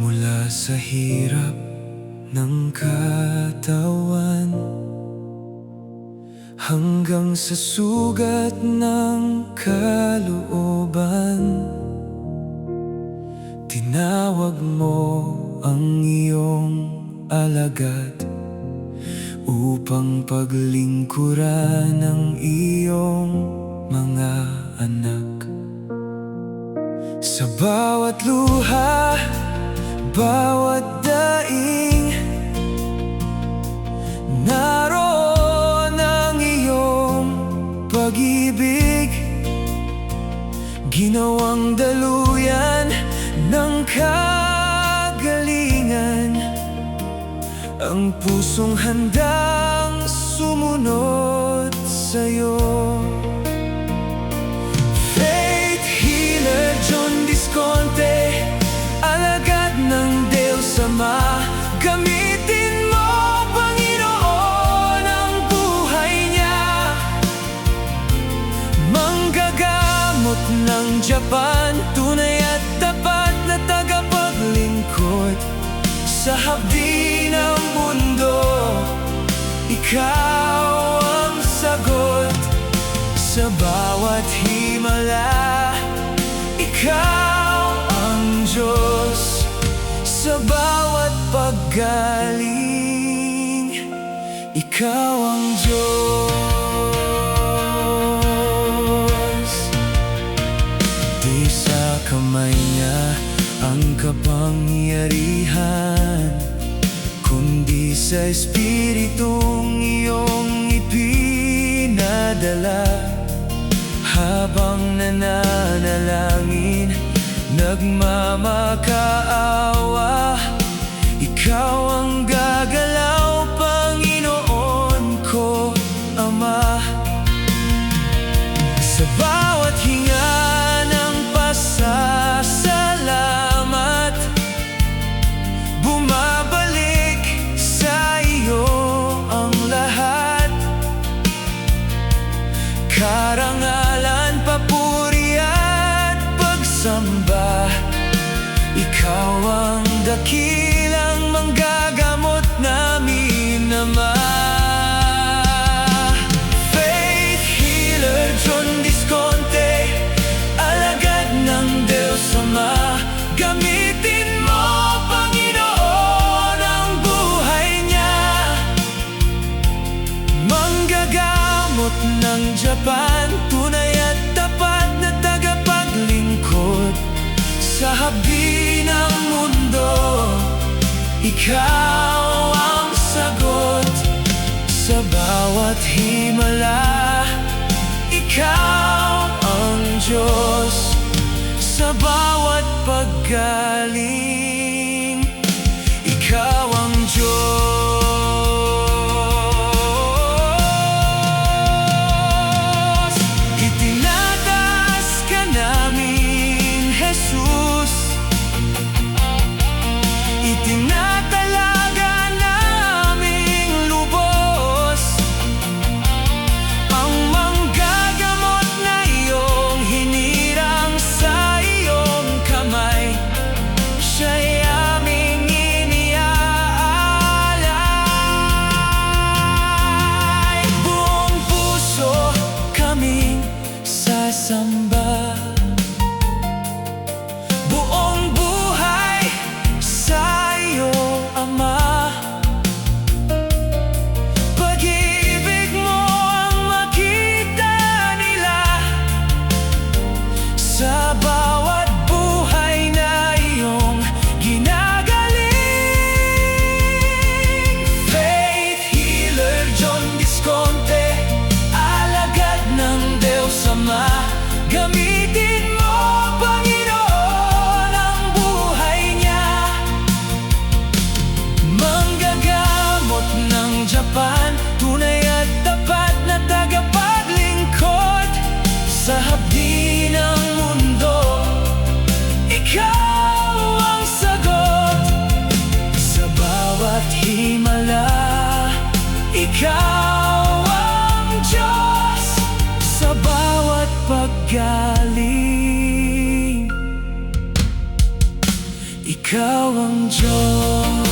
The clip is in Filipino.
Mula sa hirap ng katawan hanggang sa sugat ng kalooban, tinawag mo ang iyong alagad upang paglingkuran ang iyong mga anak. Sa bawat luha, bawat daing, naroon ang iyong pag-ibig, ginawang daluyan ng kagalingan, ang pusong handang sumunod sa'yo. Faith Healer John Visconti, alagad ng Diyos Ama, gamitin mo, Panginoon, ang buhay niya. Manggagamot ng Japan, tunay at tapat na tagapaglingkod sa hapdi ng mundo. Ikaw ang sagot sa bawat himala. Ikaw ang Diyos sa bawat paggaling. Ikaw ang Diyos. Di sa kamay niya ang kapangyarihan, kundi sa Espiritong iyong ipinadala. Habang nananalangin, nagmamakaawa, ikaw ang gagalaw, Panginoon ko, Ama. Sa bawat hinga ng pasasalamat, bumabalik sa iyo ang lahat. Karangalan, papuri at pagsamba, ikaw ang dakilang manggagamot namin, Ama. Faith Healer John Visconti, alagad ng Diyos Ama, gamitin mo, Panginoon, ang buhay niya. Manggagamot ng Japan, tunay at tapat na tagapaglingkod sa hapdi ng mundo. Ikaw ang sagot sa bawat himala. Ikaw ang Diyos sa bawat paggaling. Ikaw ang Diyos. Itinatalaga naming lubos ang manggagamot na iyong hinirang sa iyong kamay. Siya'y Ikaw ang Diyos sa bawat paggaling. Ikaw ang Diyos.